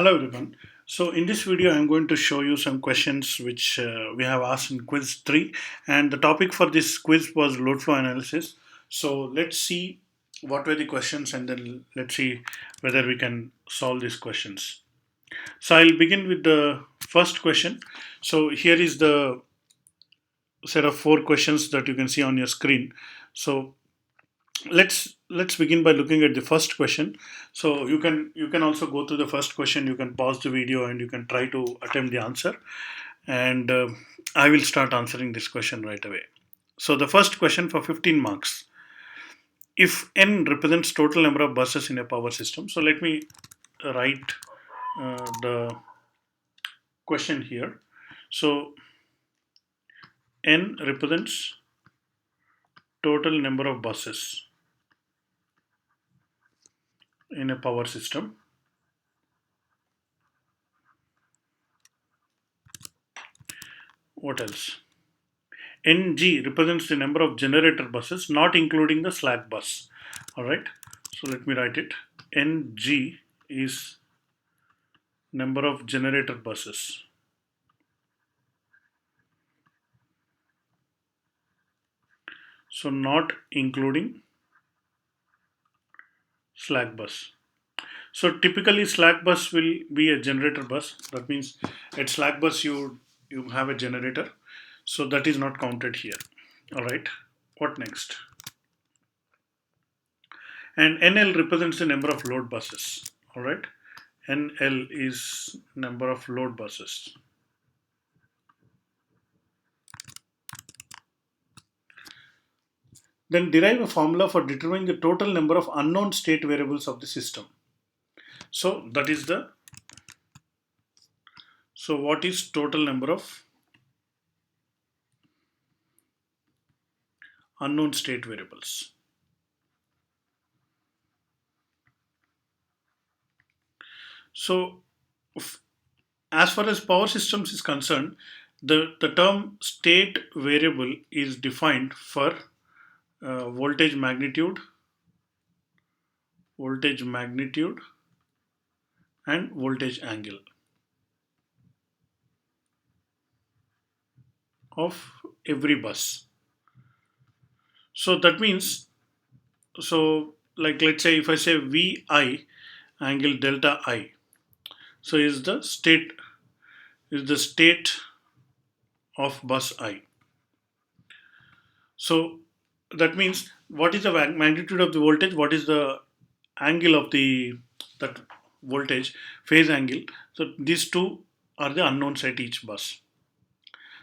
Hello everyone. So in this video I'm going to show you some questions which we have asked in quiz 3, and the topic for this quiz was load flow analysis. So let's see what were the questions, and then let's see whether we can solve these questions. So I'll begin with the first question. So here is the set of 4 questions that you can see on your screen. So let's begin by looking at the first question. So you can also go to the first question. You can pause the video and you can try to attempt the answer, and I will start answering this question right away. So the first question for 15 marks: if n represents total number of buses in a power system. So let me write the question here. So n represents total number of buses in a power system. What else? NG represents the number of generator buses, not including the slack bus. All right. So let me write it. NG is number of generator buses. So not including slack bus. So typically slack bus will be a generator bus. That means at slack bus you have a generator. So that is not counted here. All right. What next? And NL represents the number of load buses. All right. NL is number of load buses. Then derive a formula for determining the total number of unknown state variables of the system. So that is the, so what is total number of unknown state variables? So as far as power systems is concerned, the term state variable is defined for voltage magnitude, voltage magnitude, and voltage angle of every bus. So that means, so like let's say if I say VI angle delta I, so is the state of bus I. So that means what is the magnitude of the voltage, what is the angle of the that voltage, phase angle. So these two are the unknowns at each bus.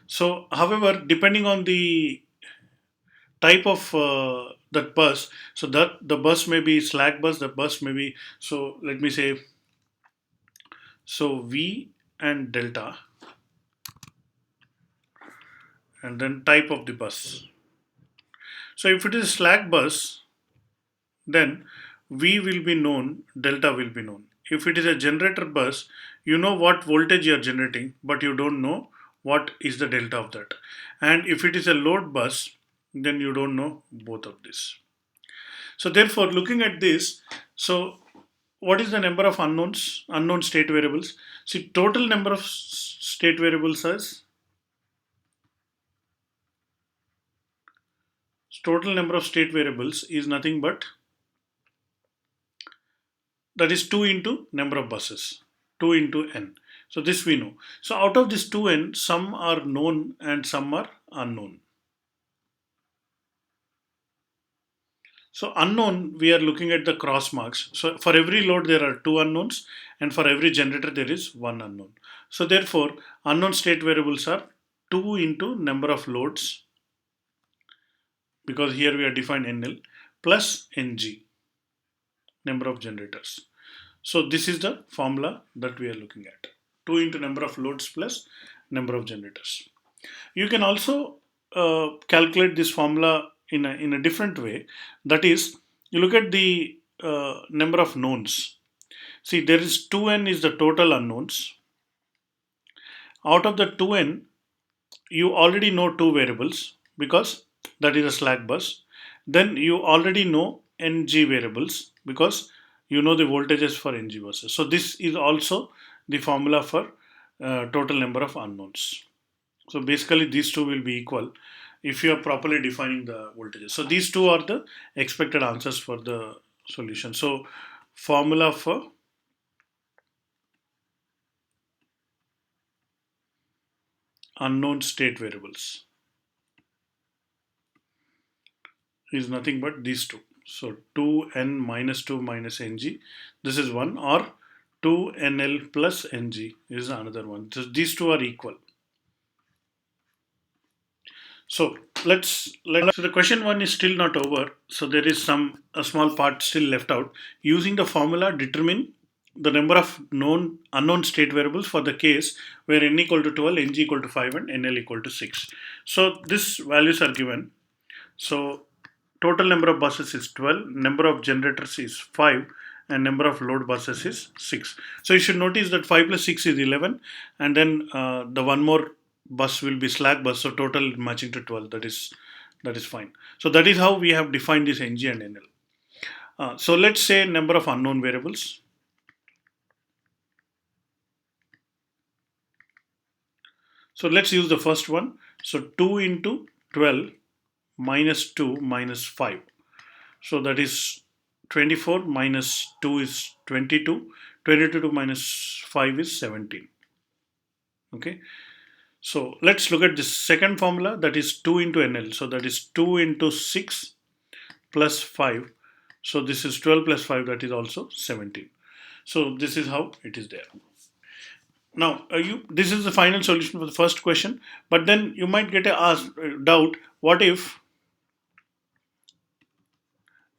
So however, depending on the type of that bus, so that the bus may be slack bus, the bus may be, so let me say, so V and delta, and then type of the bus. So if it is slack bus, then V will be known, delta will be known. If it is a generator bus, you know what voltage you are generating, but you don't know what is the delta of that. And if it is a load bus, then you don't know both of this. So therefore, looking at this, so what is the number of unknowns, unknown state variables? See, total number of state variables is total number of state variables is nothing but, that is 2 into number of buses, 2 into n. So this we know. So out of this 2n, some are known and some are unknown. So unknown, we are looking at the cross marks. So for every load there are 2 unknowns, and for every generator there is 1 unknown. So therefore unknown state variables are 2 into number of loads, because here we are defined NL, plus NG, number of generators. So this is the formula that we are looking at. 2 into number of loads plus number of generators. You can also calculate this formula in a different way. That is, you look at the number of knowns. See, there is 2n is the total unknowns. Out of the 2n, you already know 2 variables because that is a slack bus. Then you already know ng variables because you know the voltages for ng buses. So this is also the formula for total number of unknowns. So basically these two will be equal if you are properly defining the voltages. So these two are the expected answers for the solution. So formula for unknown state variables is nothing but these two. So 2n minus 2 minus ng, this is one, or 2nl plus ng is another one. So these two are equal. So so the question one is still not over. So there is a small part still left out. Using the formula, determine the number of known unknown state variables for the case where n equal to 12, ng equal to 5, and nl equal to 6. So these values are given. So total number of buses is 12, number of generators is 5, and number of load buses is 6. So you should notice that 5 plus 6 is 11, and then the one more bus will be slack bus, so total matching to 12. That is fine. So that is how we have defined this ng and nl. So let's say number of unknown variables. So let's use the first one. So 2 into 12 minus 2 minus 5. So that is 24 minus 2 is 22. 22 minus 5 is 17. Okay. So let's look at this second formula, that is 2 into NL. So that is 2 into 6 plus 5. So this is 12 plus 5, that is also 17. So this is how it is there. Now, this is the final solution for the first question, but then you might get a doubt, what if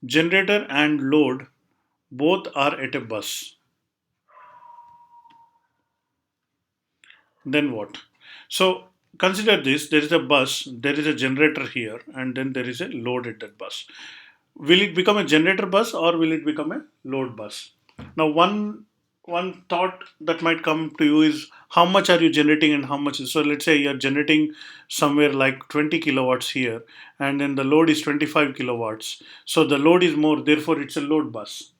generator and load both are at a bus? Then what? So consider this, there is a bus, there is a generator here, and then there is a load at that bus. Will it become a generator bus or will it become a load bus? Now one thought that might come to you is, how much are you generating and how much is, so let's say you're generating somewhere like 20 kilowatts here, and then the load is 25 kilowatts. So the load is more, therefore it's a load bus.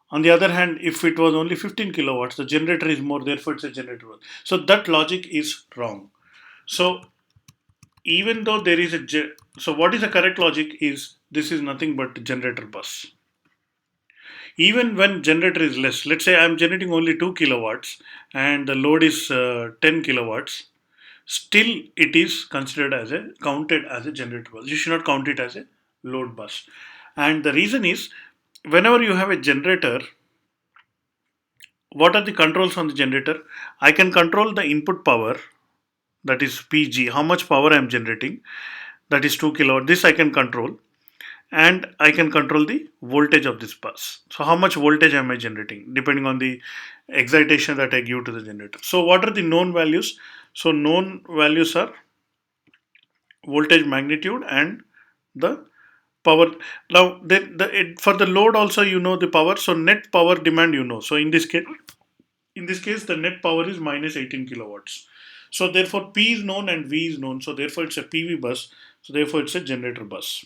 On the other hand, if it was only 15 kilowatts, the generator is more, therefore it's a generator bus. So that logic is wrong. So even though there is so what is the correct logic is, this is nothing but generator bus. Even when generator is less, let's say I'm generating only 2 kilowatts and the load is 10 kilowatts, still it is considered as counted as a generator bus. You should not count it as a load bus. And the reason is, whenever you have a generator, what are the controls on the generator? I can control the input power, that is PG, how much power I am generating, that is 2 kilowatt. This I can control, and I can control the voltage of this bus. So how much voltage am I generating, depending on the excitation that I give to the generator. So what are the known values? So known values are voltage magnitude and the power. Now for the load also you know the power. So net power demand you know. So in this case the net power is minus 18 kilowatts. So therefore P is known and V is known. So therefore it's a PV bus. So therefore it's a generator bus.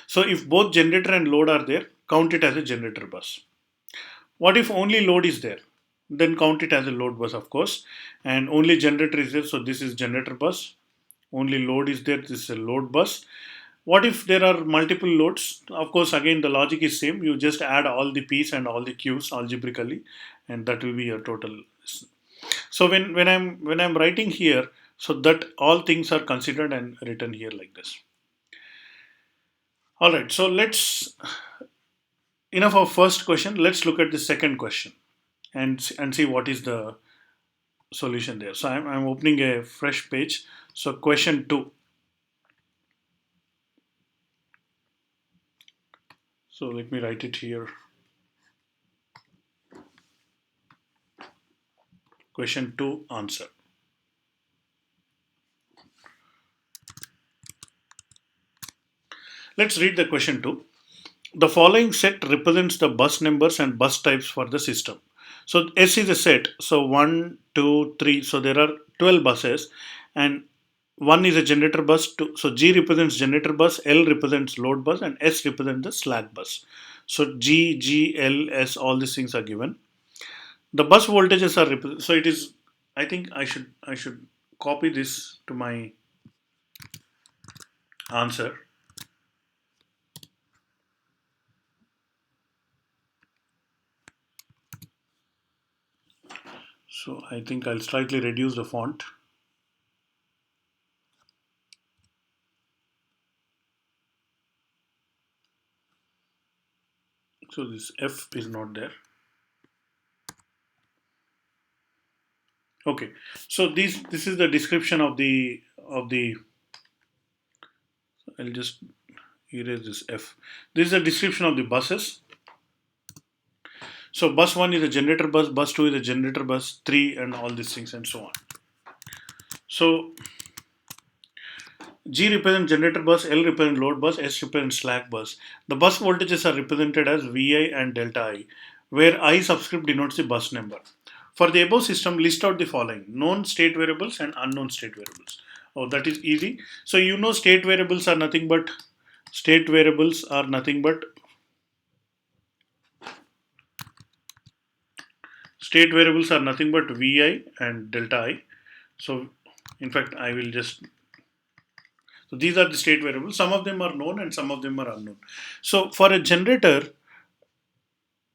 So if both generator and load are there, count it as a generator bus. What if only load is there? Then count it as a load bus, of course. And only generator is there, so this is generator bus. Only load is there, this is a load bus. What if there are multiple loads? Of course, again the logic is same. You just add all the P's and all the Q's algebraically, and that will be your total. So when I'm writing here, so that all things are considered and written here like this. All right, so enough of first question. Let's look at the second question and see what is the solution there. So I'm opening a fresh page. So question 2. So let me write it here. Question 2 answer. Let's read the question 2. The following set represents the bus numbers and bus types for the system. So S is a set. So 1, 2, 3. So there are 12 buses, and 1 is a generator bus. So G represents generator bus, L represents load bus, and S represents the slack bus. So G, L, S, all these things are given. The bus voltages are so it is. I think I should copy this to my answer. So I think I'll slightly reduce the font. So this F is not there. Okay. So this is the description of the. I'll just erase this F. This is the description of the buses. So bus 1 is a generator bus 2 is a generator bus, 3 and all these things and so on. So G represents generator bus, L represents load bus, S represents slack bus. The bus voltages are represented as VI and delta I, where I subscript denotes the bus number. For the above system, list out the following: known state variables and unknown state variables. Oh, that is easy. So you know state variables are nothing but VI and delta I. So in fact, I will just so these are the state variables. Some of them are known and some of them are unknown. So for a generator,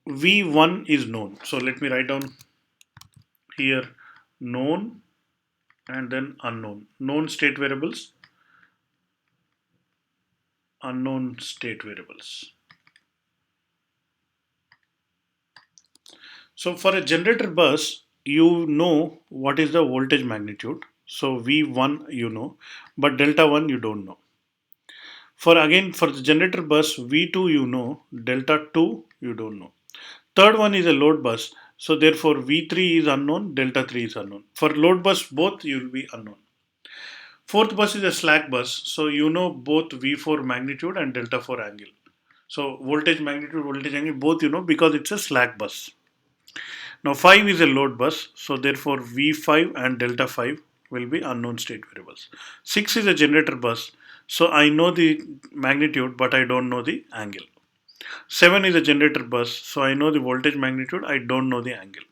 V1 is known. So let me write down here known and then unknown. Known state variables, unknown state variables. So for a generator bus, you know what is the voltage magnitude. So V1 you know, but delta 1 you don't know. For the generator bus, V2 you know, delta 2 you don't know. Third one is a load bus. So therefore V3 is unknown, delta 3 is unknown. For load bus both you will be unknown. Fourth bus is a slack bus. So you know both V4 magnitude and delta 4 angle. So voltage magnitude, voltage angle both you know because it's a slack bus. Now 5 is a load bus. So therefore V5 and delta 5 will be unknown state variables. 6 is a generator bus. So I know the magnitude but I don't know the angle. 7 is a generator bus, so I know the voltage magnitude, I don't know the angle.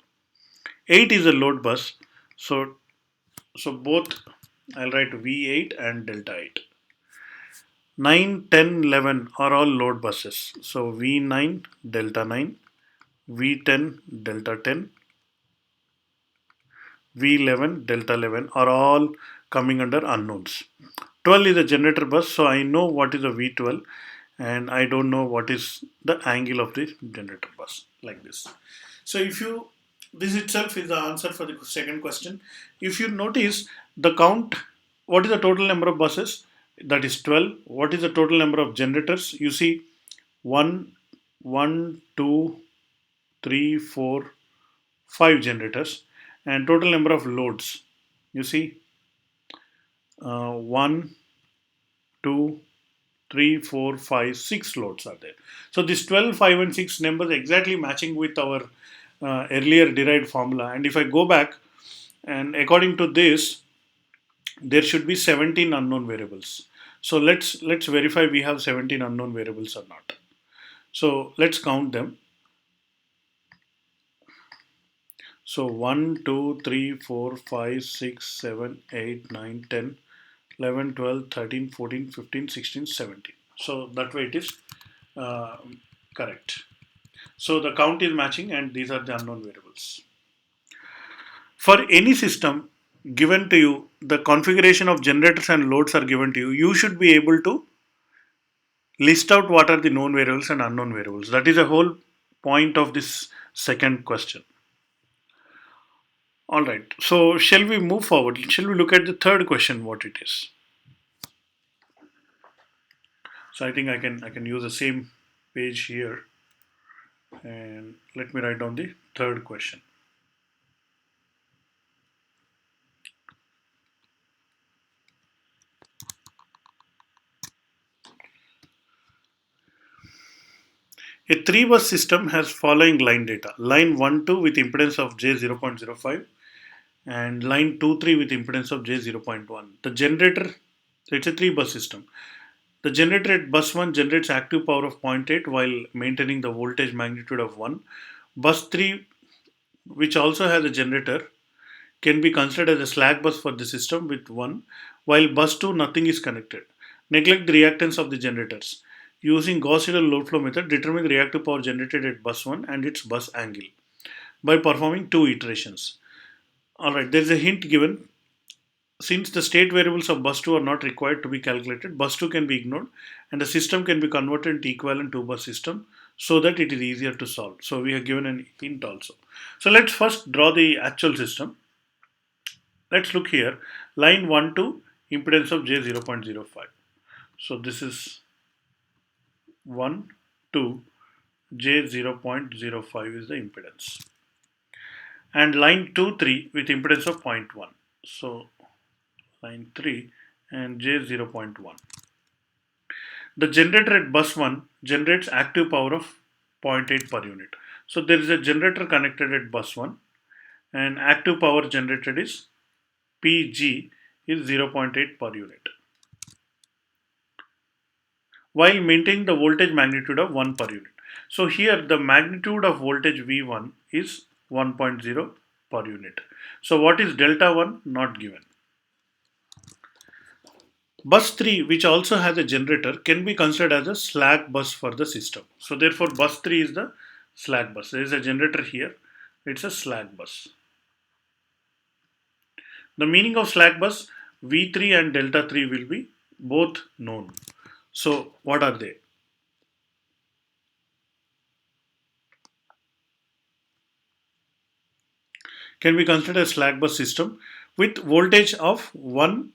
8 is a load bus, so both I'll write V8 and delta 8. 9, 10, 11 are all load buses. So V9, delta 9, V10, delta 10, V11, delta 11 are all coming under unknowns. 12 is a generator bus, so I know what is a V12 and I don't know what is the angle of the generator bus, like this. So if you, this itself is the answer for the second question. If you notice the count, what is the total number of buses? That is 12. What is the total number of generators? You see 1, 1, 2, 3, 4, 5 generators, and total number of loads. You see 1, 2, 3, 4, 5, 6 loads are there. So this 12, 5 and 6 numbers exactly matching with our earlier derived formula. And if I go back and according to this, there should be 17 unknown variables. So let's verify we have 17 unknown variables or not. So let's count them. So 1, 2, 3, 4, 5, 6, 7, 8, 9, 10, 11, 12, 13, 14, 15, 16, 17. So that way it is uh, correct. So the count is matching and these are the unknown variables. For any system given to you, the configuration of generators and loads are given to you, you should be able to list out what are the known variables and unknown variables. That is the whole point of this second question. All right. So shall we move forward? Shall we look at the third question, what it is? So I think I can use the same page here and let me write down the third question. A 3-bus system has following line data. Line 1, 2 with impedance of J0.05 and line 2, 3 with impedance of J0.1. The generator, so it's a 3-bus system. The generator at bus 1 generates active power of 0.8 while maintaining the voltage magnitude of 1. Bus 3 which also has a generator, can be considered as a slack bus for the system with 1, while bus 2 nothing is connected. Neglect the reactance of the generators. Using Gauss-Seidel load flow method, determine the reactive power generated at bus 1 and its bus angle by performing 2 iterations. Alright, there is a hint given. Since the state variables of bus 2 are not required to be calculated, bus 2 can be ignored and the system can be converted into equivalent 2 bus system so that it is easier to solve. So we have given an hint also. So let's first draw the actual system. Let's look here. Line 1 to impedance of J 0.05. So this is 1 to J 0.05 is the impedance. And line 2, 3 with impedance of 0.1. So line 3 and J 0.1. The generator at bus 1 generates active power of 0.8 per unit. So there is a generator connected at bus 1 and active power generated is Pg is 0.8 per unit, while maintaining the voltage magnitude of 1 per unit. So here the magnitude of voltage V1 is 1.0 per unit. So what is delta 1? Not given. Bus 3, which also has a generator, can be considered as a slack bus for the system. So therefore bus 3 is the slack bus. There is a generator here. It's a slack bus. The meaning of slack bus, V3 and delta 3 will be both known. So what are they? Can be considered a slack bus system with voltage of 0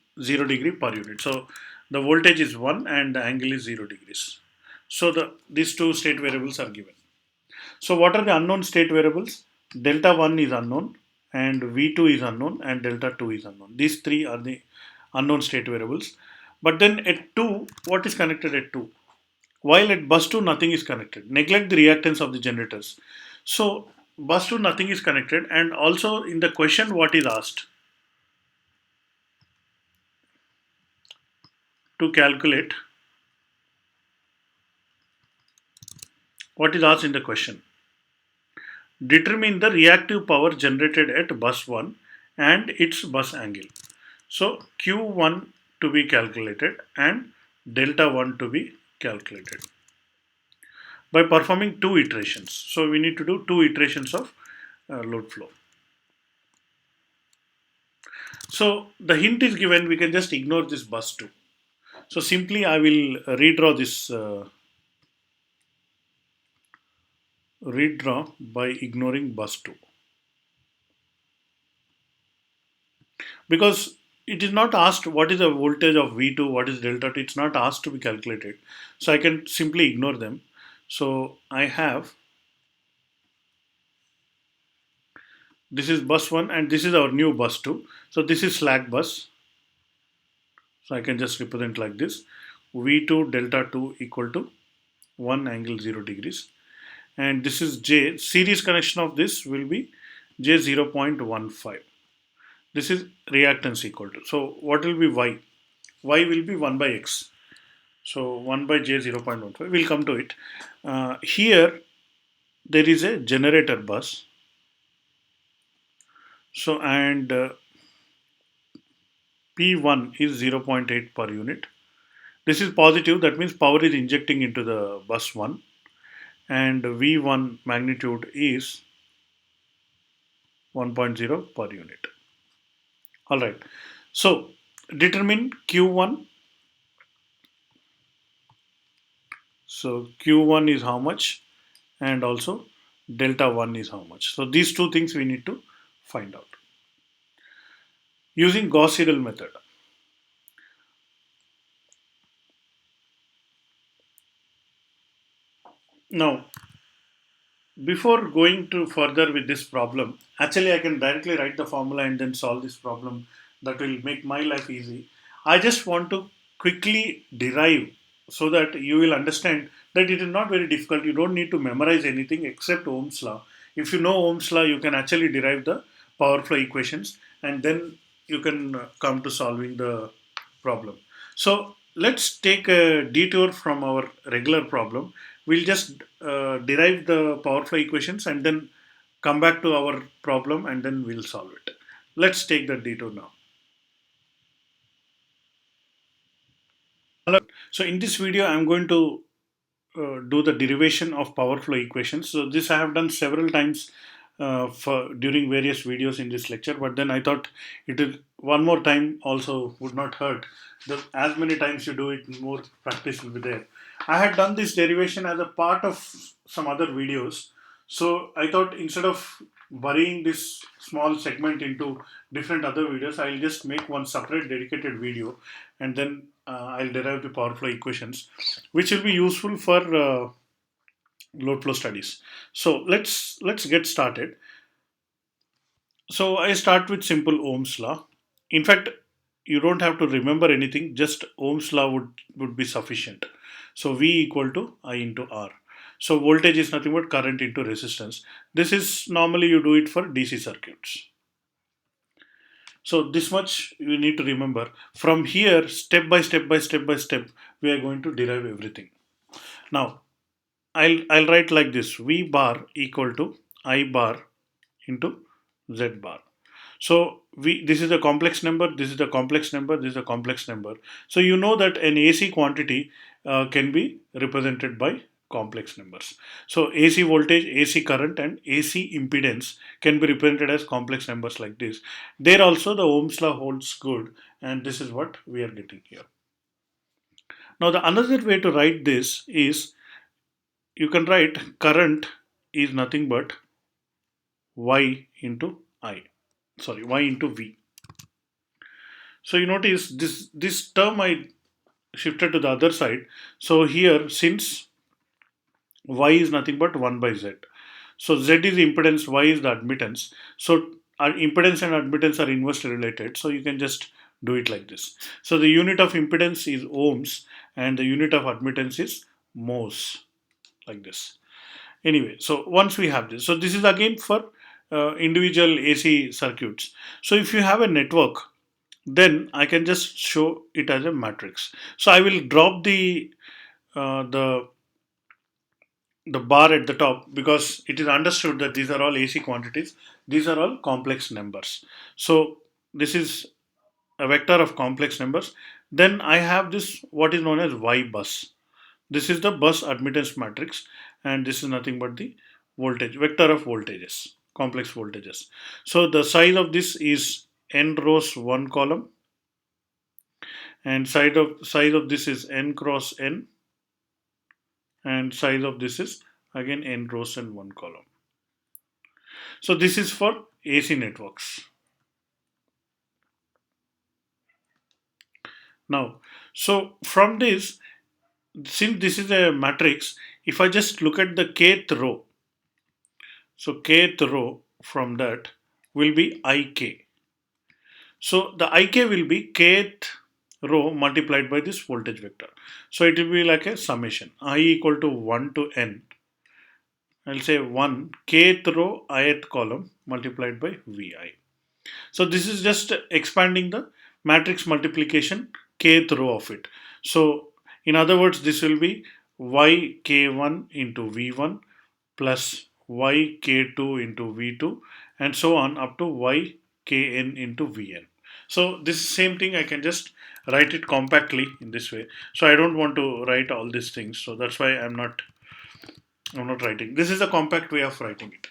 degree per unit. So the voltage is 1 and the angle is 0 degrees. So these two state variables are given. So what are the unknown state variables? Delta 1 is unknown and V2 is unknown and delta 2 is unknown. These three are the unknown state variables. But then at 2, what is connected at 2? While at bus 2, nothing is connected. Neglect the reactance of the generators. So bus 2, nothing is connected, and also in the question, what is asked? To calculate, what is asked in the question? Determine the reactive power generated at bus 1 and its bus angle. So Q1 to be calculated and delta 1 to be calculated by performing 2 iterations. So we need to do 2 iterations of load flow. So the hint is given, we can just ignore this bus 2. So simply I will redraw this redraw by ignoring bus 2, because it is not asked what is the voltage of V2, what is delta 2, it's not asked to be calculated. So I can simply ignore them. So I have, this is bus 1 and this is our new bus 2. So this is slack bus. So I can just represent like this. V2 delta 2 equal to 1 angle 0 degrees. And this is J. Series connection of this will be J 0.15. This is reactance equal to. So what will be Y? Y will be 1 by X. So 1 by J 0.15. We'll come to it. Here there is a generator bus. So and P1 is 0.8 per unit. This is positive, that means power is injecting into the bus 1, and V1 magnitude is 1.0 per unit. Alright, so determine Q1. So Q1 is how much and also delta 1 is how much. So these two things we need to find out using Gauss-Seidel method. Now, before going to further with this problem, actually I can directly write the formula and then solve this problem. That will make my life easy. I just want to quickly derive so that you will understand that it is not very difficult. You don't need to memorize anything except Ohm's law. If you know Ohm's law, you can actually derive the power flow equations and then you can come to solving the problem. So let's take a detour from our regular problem. We'll just derive the power flow equations and then come back to our problem and then we'll solve it. Let's take the detour now. So in this video, I'm going to do the derivation of power flow equations. So this I have done several times for during various videos in this lecture, but then I thought it will one more time also would not hurt. As many times you do it, more practice will be there. I had done this derivation as a part of some other videos, so I thought instead of burying this small segment into different other videos, I'll just make one separate dedicated video, and then I'll derive the power flow equations, which will be useful for load flow studies. So let's get started. So I start with simple Ohm's law. In fact, you don't have to remember anything, just Ohm's law would be sufficient. So V equal to I into R. So voltage is nothing but current into resistance. This is normally you do it for DC circuits. So this much you need to remember. From here, step by step, we are going to derive everything. Now I'll write like this: V bar equal to I bar into Z bar. So this is a complex number, this is a complex number, this is a complex number. So you know that an AC quantity can be represented by complex numbers. So AC voltage, AC current, and AC impedance can be represented as complex numbers like this. There also the Ohm's law holds good, and this is what we are getting here. Now the another way to write this is you can write current is nothing but Y into I. Sorry, Y into V. So you notice this term I shifted to the other side. So here, since Y is nothing but 1 by Z. So Z is the impedance, Y is the admittance. So our impedance and admittance are inversely related. So you can just do it like this. So the unit of impedance is ohms and the unit of admittance is mhos, like this. Anyway, so once we have this, so this is again for individual AC circuits. So if you have a network, then I can just show it as a matrix. So I will drop uh, the the bar at the top because it is understood that these are all AC quantities. These are all complex numbers. So this is a vector of complex numbers. Then I have this what is known as Y bus. This is the bus admittance matrix, and this is nothing but the voltage vector of voltages, complex voltages. So the size of this is n rows one column, and size of this is n cross n, and size of this is again n rows and one column. So this is for AC networks. Now, so from this, since this is a matrix, if I just look at the kth row, so kth row from that will be Ik. So the Ik will be kth row multiplied by this voltage vector. So it will be like a summation. I equal to 1 to n. I'll say 1 kth row ith column multiplied by Vi. So this is just expanding the matrix multiplication kth row of it. So in other words, this will be yk1 into v1 plus yk2 into v2 and so on up to ykn into vn. So this same thing I can just write it compactly in this way. So I don't want to write all these things. So that's why I'm not writing. This is a compact way of writing it.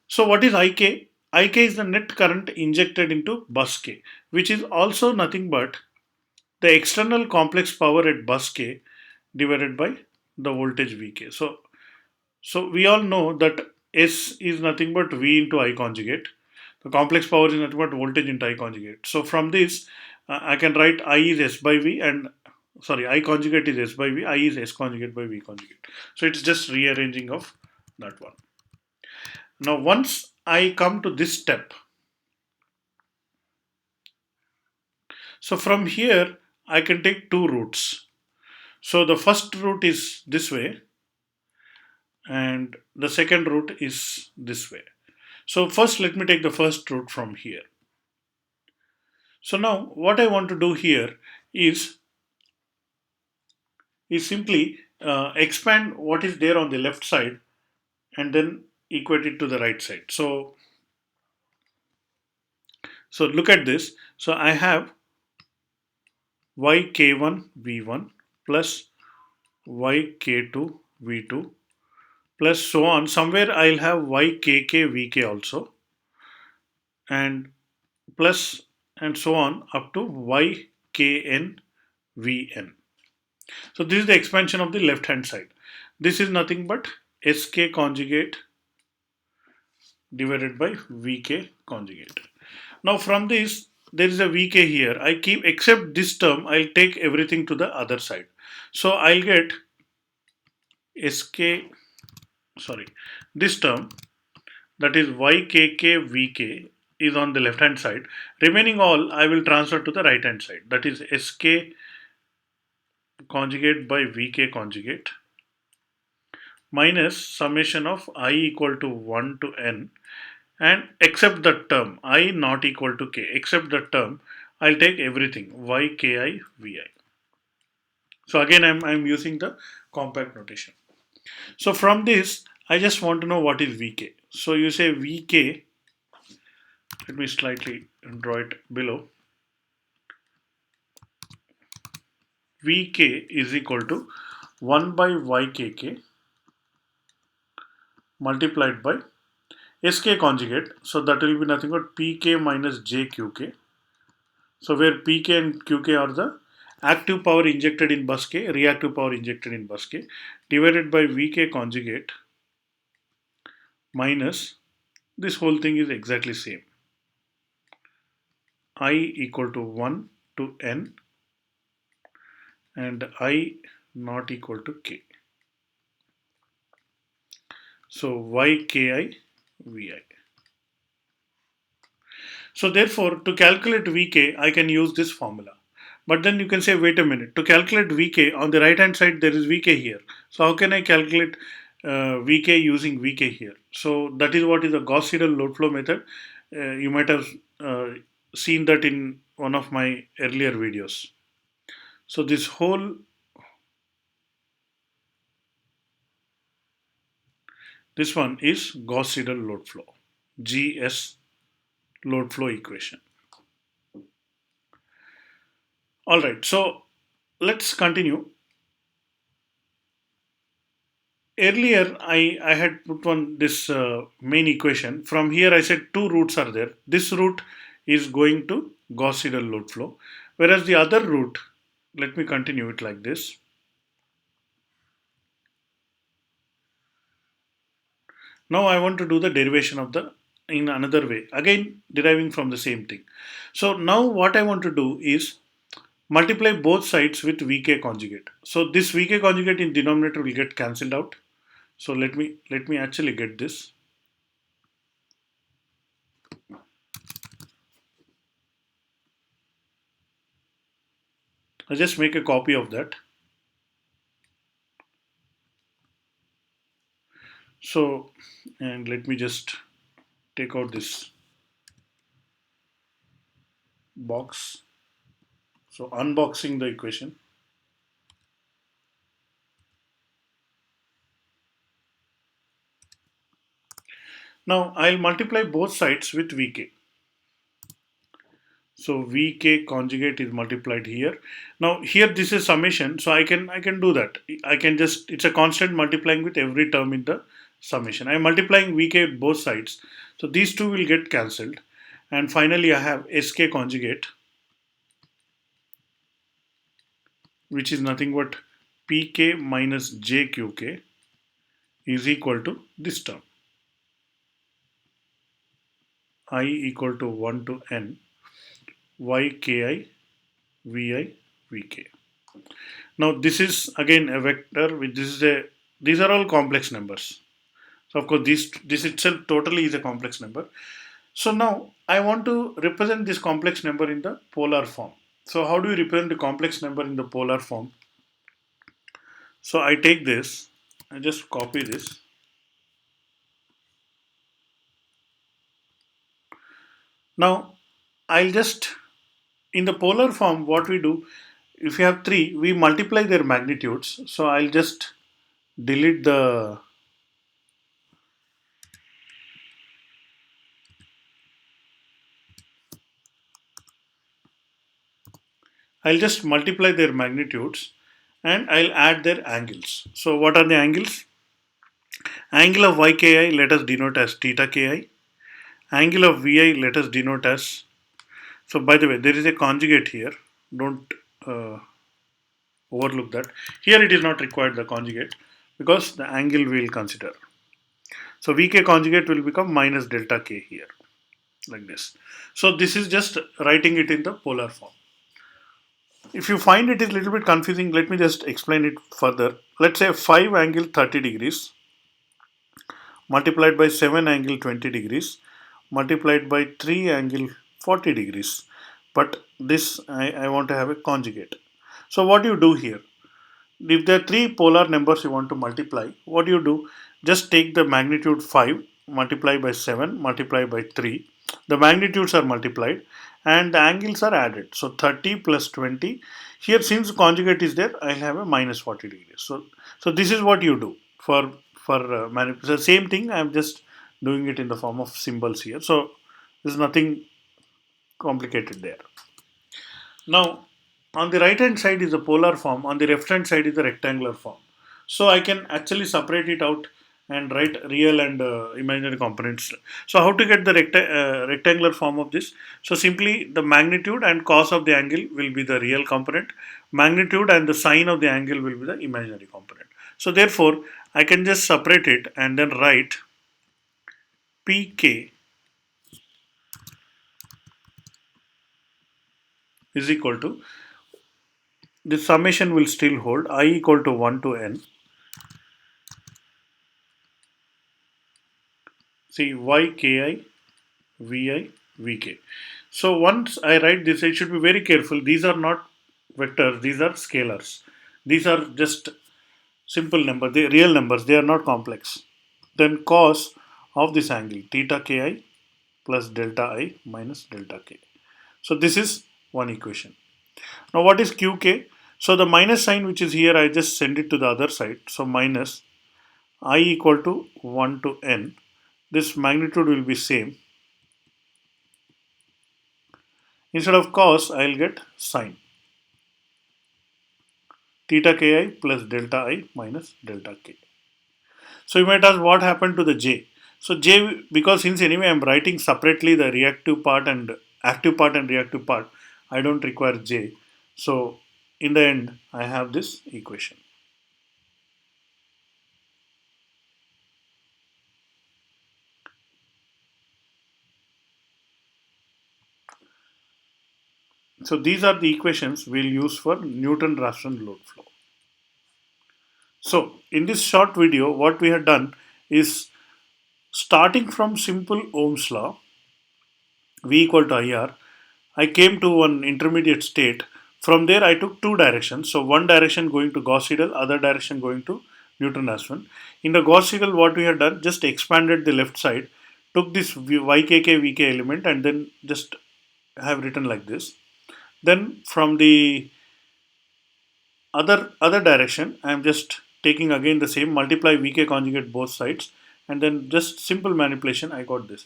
So what is IK? IK is the net current injected into bus K, which is also nothing but the external complex power at bus K divided by the voltage Vk. So we all know that S is nothing but V into I conjugate. The complex power is nothing but voltage into I conjugate. So from this, I can write I is S by V and sorry, I conjugate is S by V, I is S conjugate by V conjugate. So it's just rearranging of that one. Now once I come to this step, so from here I can take two routes. So the first route is this way and the second route is this way. So first let me take the first route from here. So now what I want to do here is simply expand what is there on the left side and then equate it to the right side. So look at this. So I have yk1 v1 plus yk2 v2 plus so on. Somewhere I'll have ykk vk also, and plus and so on up to ykn vn. So this is the expansion of the left hand side. This is nothing but sk conjugate divided by vk conjugate. Now from this, there is a vk here. I keep, except this term, I'll take everything to the other side. So I'll get sk, sorry, this term, that is ykk vk, is on the left hand side. Remaining all I will transfer to the right hand side. That is sk conjugate by vk conjugate minus summation of I equal to 1 to n, and except the term I not equal to k, except the term, I'll take everything yki vi. So again I'm using the compact notation. So from this I just want to know what is vk. So you say vk, let me slightly draw it below. vk is equal to 1 by ykk multiplied by sk conjugate. So that will be nothing but pk minus jqk. So where pk and qk are the active power injected in bus k, reactive power injected in bus k, divided by vk conjugate minus, this whole thing is exactly same, I equal to 1 to n and I not equal to k. So yki vi. So therefore, to calculate Vk, I can use this formula. But then you can say, wait a minute, to calculate Vk, on the right hand side, there is Vk here. So how can I calculate Vk using Vk here? So that is what is the Gauss-Seidel load flow method. You might have uh, seen that in one of my earlier videos. So this one is Gauss-Seidel load flow, GS load flow equation. All right, so let's continue. Earlier I had put on this main equation. From here I said two routes are there. This route is going to Gauss-Seidel load flow, whereas the other route, let me continue it like this. Now I want to do the derivation of the in another way, again deriving from the same thing. So now what I want to do is multiply both sides with vk conjugate. So this vk conjugate in denominator will get cancelled out. So let me actually get this. I just make a copy of that. So, and let me just take out this box. So unboxing the equation. Now I'll multiply both sides with Vk. So Vk conjugate is multiplied here. Now here this is summation, so I can do that. I can just, it's a constant multiplying with every term in the summation. I'm multiplying Vk both sides. So these two will get cancelled. And finally I have Sk conjugate, which is nothing but Pk minus Jqk is equal to this term, I equal to 1 to n yki vi vk. Now this is again a vector which this is a, these are all complex numbers. So of course this itself totally is a complex number. So now I want to represent this complex number in the polar form. So how do you represent the complex number in the polar form? So I take this, I just copy this. Now I'll just, in the polar form, what we do, if you have three, we multiply their magnitudes. So I'll just delete the I'll just multiply their magnitudes and I'll add their angles. So what are the angles? Angle of yki let us denote as theta ki. Angle of vi let us denote as. So by the way, there is a conjugate here. Don't uh, overlook that. Here it is not required the conjugate because the angle we will consider. So vk conjugate will become minus delta k here like this. So this is just writing it in the polar form. If you find it is a little bit confusing, let me just explain it further. Let's say 5 angle 30 degrees multiplied by 7 angle 20 degrees multiplied by 3 angle 40 degrees. But this I want to have a conjugate. So what do you do here? If there are three polar numbers you want to multiply, what do you do? Just take the magnitude 5, multiply by 7, multiply by 3. The magnitudes are multiplied and the angles are added. So 30 plus 20. Here, since the conjugate is there, I'll have a minus 40 degrees. So this is what you do for the same thing. I'm just doing it in the form of symbols here. So there's nothing complicated there. Now, on the right hand side is the polar form, on the left hand side is the rectangular form. So I can actually separate it out and write real and imaginary components. So how to get the rectangular form of this? So simply the magnitude and cos of the angle will be the real component. Magnitude and the sine of the angle will be the imaginary component. So therefore, I can just separate it and then write pk is equal to, the summation will still hold, I equal to 1 to n. See yki, vi, vk. So once I write this, I should be very careful. These are not vectors, these are scalars. These are just simple numbers, they real numbers, they are not complex. Then cos of this angle, theta ki plus delta I minus delta k. So this is one equation. Now what is qk? So the minus sign which is here, I just send it to the other side. So minus I equal to 1 to n. This magnitude will be same. Instead of cos, I will get sine. Theta ki plus delta I minus delta k. So you might ask what happened to the j. So j, because since anyway I am writing separately the reactive part and active part and reactive part, I don't require j. So in the end, I have this equation. So these are the equations we'll use for Newton-Raphson load flow. So in this short video, what we have done is, starting from simple Ohm's law, V equal to IR, I came to one intermediate state. From there, I took two directions. So one direction going to Gauss-Seidel, other direction going to Newton-Raphson. In the Gauss-Seidel, what we have done, just expanded the left side, took this YKK VK element and then just have written like this. Then from the other direction, I am just taking again the same, multiply VK conjugate both sides, and then just simple manipulation, I got this.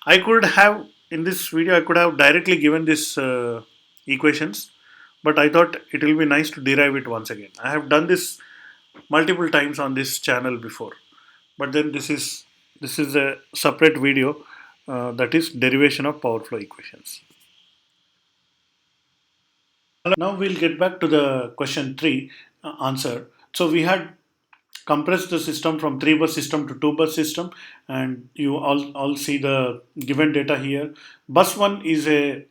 I could have, in this video, I could have directly given this equations, but I thought it will be nice to derive it once again. I have done this multiple times on this channel before, but then this is a separate video, that is derivation of power flow equations. Now we'll get back to the question 3 answer. So we had compressed the system from 3 bus system to 2 bus system, and you all see the given data here. Bus 1 is a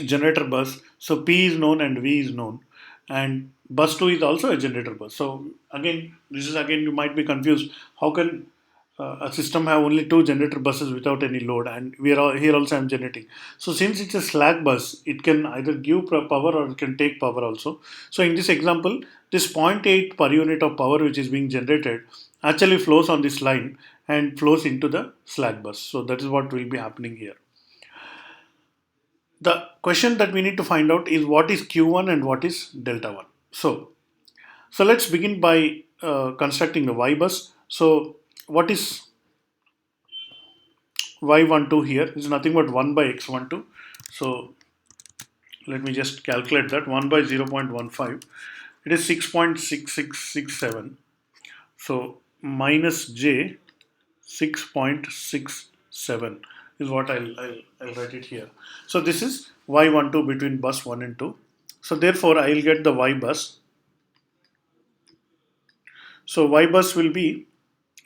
generator bus, so P is known and V is known, and bus 2 is also a generator bus. So again, this is again, you might be confused, how can a system have only two generator buses without any load, and we are here also I'm generating. So since it's a slack bus, it can either give power or it can take power also. So in this example, this 0.8 per unit of power which is being generated actually flows on this line and flows into the slack bus. So that is what will be happening here. The question that we need to find out is what is Q1 and what is delta 1. So let's begin by constructing the Y bus. So what is Y12 here is nothing but 1 by X12. So let me just calculate that. 1 by 0.15, it is 6.6667. So minus j 6.67 is what I'll write it here. So this is y12 between bus 1 and 2. So therefore I'll get the y bus. So y bus will be,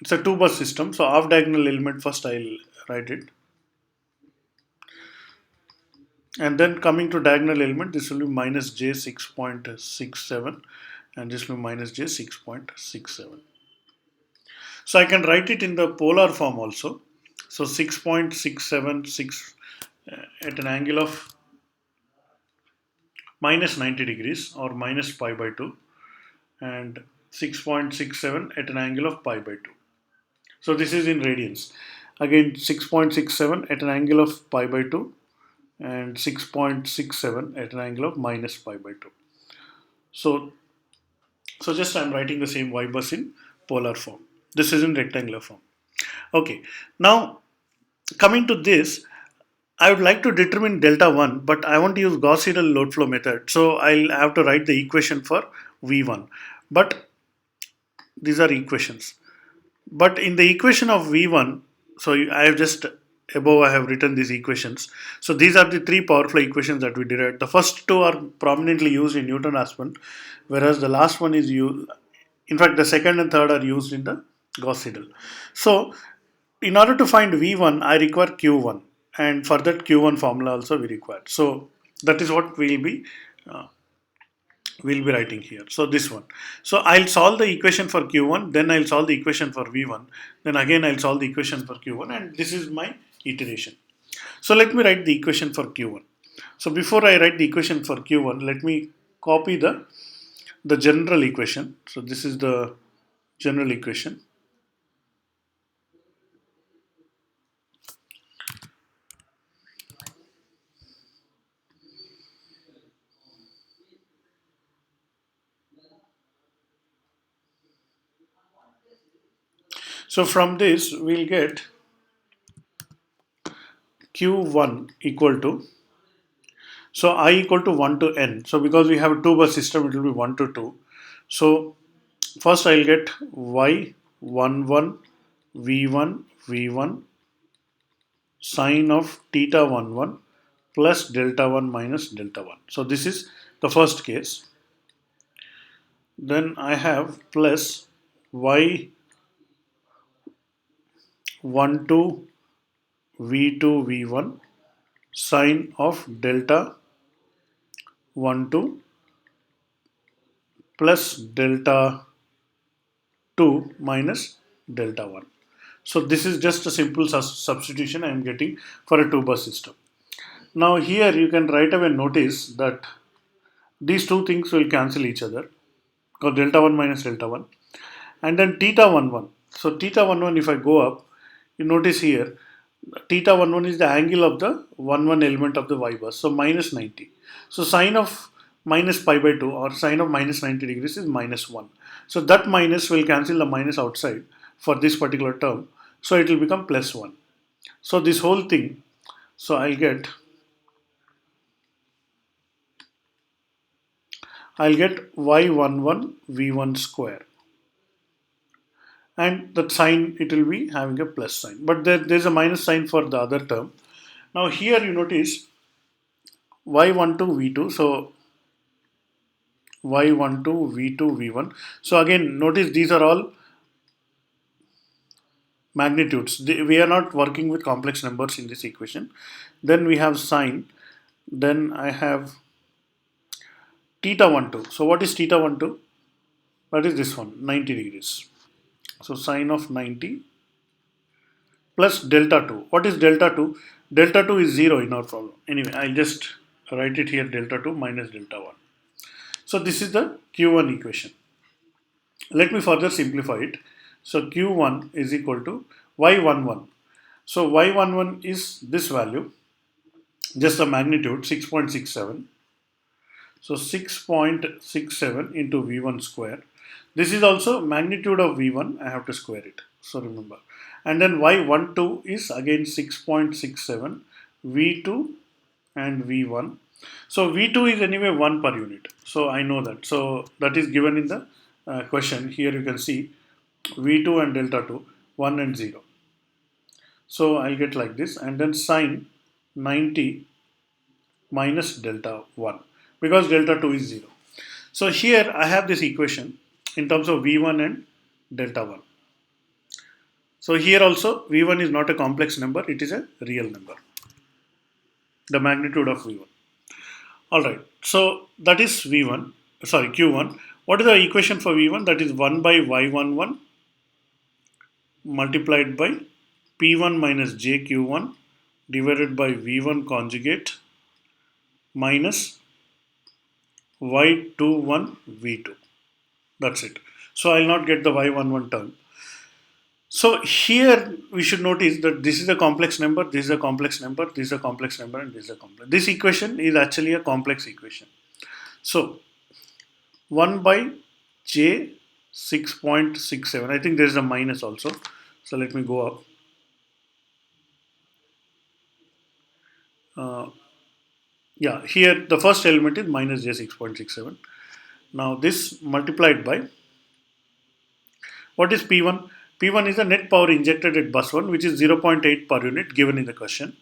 it's a two bus system. So off diagonal element first I'll write it. And then coming to diagonal element, this will be minus j 6.67 and this will be minus j 6.67. So I can write it in the polar form also. So 6.676 at an angle of minus 90 degrees or minus pi by 2, and 6.67 at an angle of pi by 2. So this is in radians. Again 6.67 at an angle of pi by 2 and 6.67 at an angle of minus pi by 2. So just I'm writing the same y bus in polar form. This is in rectangular form. Okay, now coming to this, I would like to determine delta 1, but I want to use Gauss-Seidel load flow method. So I'll have to write the equation for V1. But these are equations. But in the equation of V1, so I have just above I have written these equations. So these are the three power flow equations that we derived. The first two are prominently used in Newton-Raphson, whereas the last one is used, in fact the second and third are used in the Gauss-Seidel. So in order to find V1, I require Q1, and for that Q1 formula also we require. So that is what we'll be writing here. So this one. So I'll solve the equation for Q1, then I'll solve the equation for V1, then again I'll solve the equation for Q1, and this is my iteration. So let me write the equation for Q1. So before I write the equation for Q1, let me copy the general equation. So this is the general equation. So from this we'll get Q1 equal to, so I equal to 1 to n. So because we have a two bus system, it will be 1 to 2. So first I'll get y11 v1 v1 sine of theta 11 plus delta 1 minus delta 1. So this is the first case. Then I have plus y12 v2 v1 sine of delta 12 plus delta 2 minus delta 1. So this is just a simple substitution I am getting for a two bus system. Now here you can right away notice that these two things will cancel each other, or delta 1 minus delta 1, and then theta 11. So theta 11, if I go up, you notice here theta 11 is the angle of the 11 element of the y bus, so minus 90. So sine of minus pi by 2 or sine of minus 90 degrees is minus 1. So that minus will cancel the minus outside for this particular term, so it will become plus 1. So this whole thing, so I'll get y11 v1 square, and that sign it will be having a plus sign, but there's a minus sign for the other term. Now here you notice y12 v2, so y12 v2 v1. So again notice these are all magnitudes. We are not working with complex numbers in this equation. Then we have sine, then I have theta 12. So what is theta 12? That is this one, 90 degrees. So sine of 90 plus delta 2. What is delta 2? Delta 2 is 0 in our problem. Anyway, I'll just write it here, delta 2 minus delta 1. So this is the Q1 equation. Let me further simplify it. So Q1 is equal to y11. So y11 is this value, just the magnitude 6.67. So 6.67 into v1 square. This is also magnitude of v1. I have to square it. So remember. And then y12 is again 6.67 v2 and V1. So V2 is anyway 1 per unit. So I know that. So that is given in the question. Here you can see V2 and delta 2, 1 and 0. So I'll get like this, and then sine 90 minus delta 1, because delta 2 is 0. So here I have this equation in terms of V1 and delta 1. So here also V1 is not a complex number, it is a real number, the magnitude of V1. Alright, so that is V1, sorry, Q1. What is the equation for V1? That is 1 by Y11 multiplied by P1 minus JQ1 divided by V1 conjugate minus Y21 V2. That's it. So I'll not get the Y11 term. So here we should notice that this is a complex number, this is a complex number, this is a complex number, and this is a complex. This equation is actually a complex equation. So 1 by J 6.67. I think there is a minus also. So let me go up. Yeah, here the first element is minus J 6.67. Now this multiplied by, what is P1? P1 is the net power injected at bus 1, which is 0.8 per unit given in the question,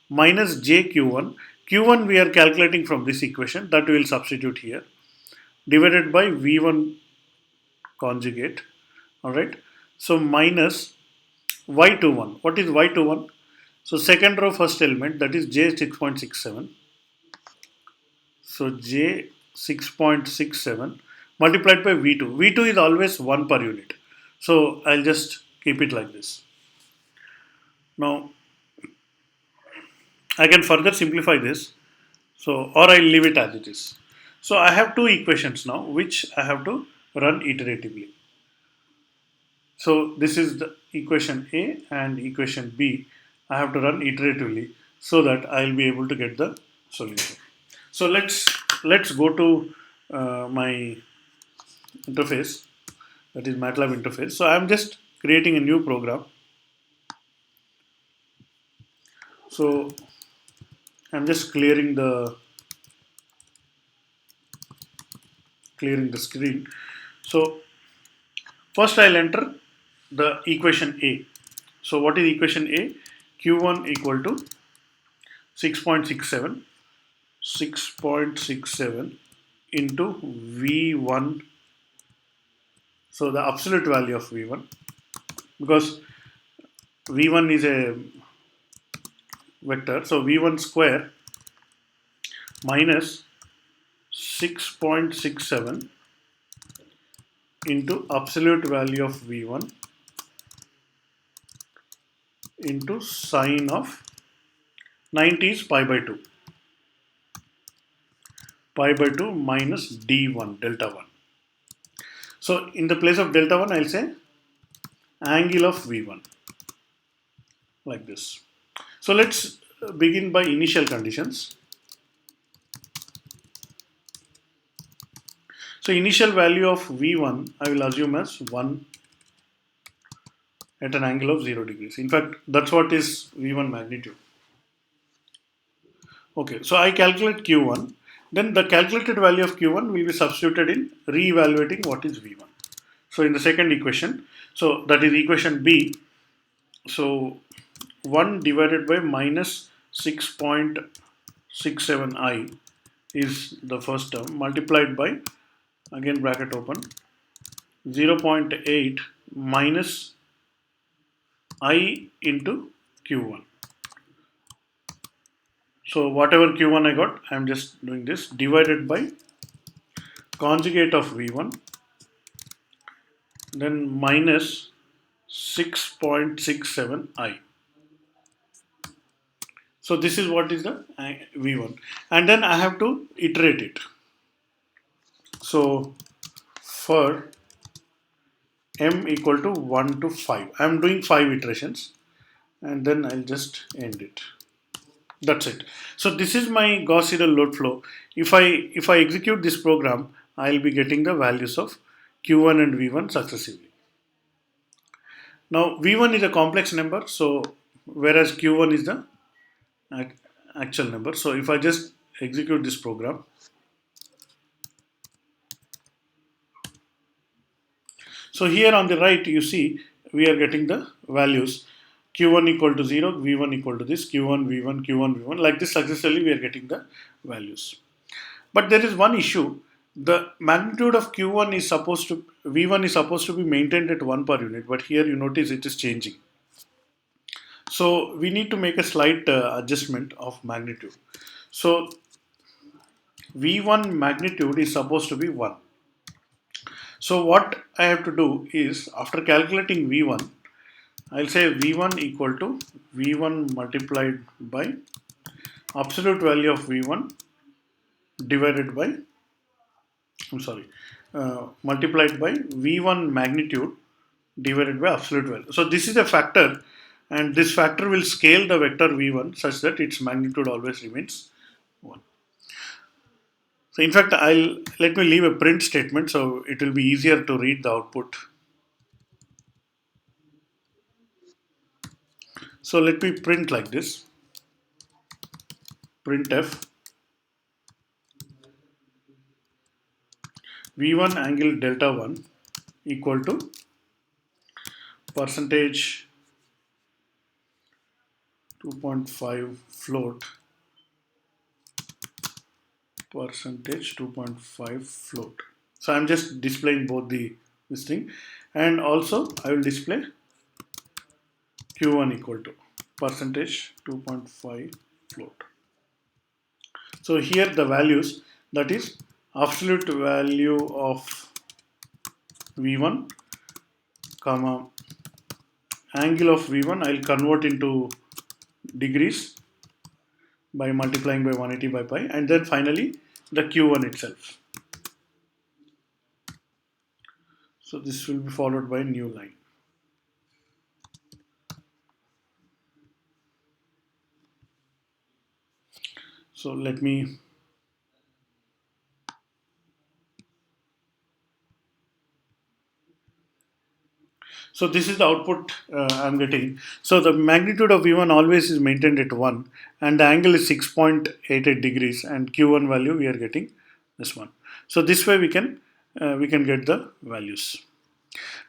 minus JQ1. Q1 we are calculating from this equation, that we will substitute here, divided by V1 conjugate. Alright. So minus Y21. What is Y21? So second row first element, that is J 6.67. So J 6.67 multiplied by V2. V2 is always 1 per unit. So I'll just keep it like this. Now I can further simplify this. So, or I'll leave it as it is. So I have two equations now which I have to run iteratively. So this is the equation A and equation B. I have to run iteratively so that I'll be able to get the solution. So let's go to my interface, that is MATLAB interface. So I'm just creating a new program. So I'm just clearing the screen. So first I'll enter the equation A. So what is equation A? Q1 equal to 6.67 into V1. So the absolute value of V1, because V1 is a vector, so V1 square minus 6.67 into absolute value of V1 into sine of 90 is pi by 2. Pi by 2 minus D1, delta 1. So in the place of delta 1, I'll say angle of V1, like this. So let's begin by initial conditions. So initial value of V1 I will assume as 1 at an angle of 0 degrees. In fact, that's what is V1 magnitude. Okay, so I calculate Q1. Then the calculated value of Q1 will be substituted in re-evaluating what is V1. So in the second equation, so that is equation B. So 1 divided by minus 6.67i is the first term, multiplied by, again bracket open, 0.8 minus I into Q1. So whatever Q1 I got, I am just doing this, divided by conjugate of V1, then minus 6.67i. So this is what is the V1, and then I have to iterate it. So for m equal to 1 to 5, I am doing 5 iterations, and then I'll just end it. That's it. So this is my Gauss-Seidel load flow. If I execute this program, I'll be getting the values of Q1 and V1 successively. Now V1 is a complex number, so whereas Q1 is the actual number. So if I just execute this program, so here on the right you see we are getting the values q1 equal to 0, v1 equal to this, q1 v1 q1 v1, like this successively we are getting the values. But there is one issue. The magnitude of q1 is supposed to v1 is supposed to be maintained at 1 per unit, but here you notice it is changing. So we need to make a slight adjustment of magnitude. So v1 magnitude is supposed to be 1. So what I have to do is, after calculating v1, I'll say v1 equal to v1 multiplied by absolute value of v1 divided by, I'm sorry, multiplied by v1 magnitude divided by absolute value. So this is a factor, and this factor will scale the vector v1 such that its magnitude always remains 1. So in fact, let me leave a print statement so it will be easier to read the output. So let me print like this. Printf v1 angle delta 1 equal to percentage 2.5 float, percentage 2.5 float. So I'm just displaying both this thing, and also I will display q1 equal to percentage 2.5 float. So here the values, that is absolute value of v1 comma angle of v1, I'll convert into degrees by multiplying by 180 by pi, and then finally the q1 itself. So this will be followed by a new line. So let me So this is the output I'm getting. So the magnitude of V1 always is maintained at 1, and the angle is 6.88 degrees, and Q1 value we are getting this one. So this way we can get the values.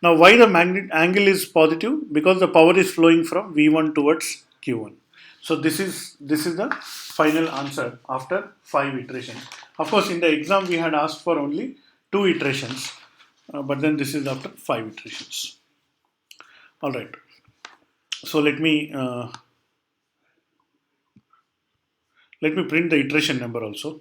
Now why the angle is positive? Because the power is flowing from V1 towards Q1. So this is the final answer after 5 iterations. Of course, in the exam we had asked for only 2 iterations, but then this is after 5 iterations. All right. So let me print the iteration number also.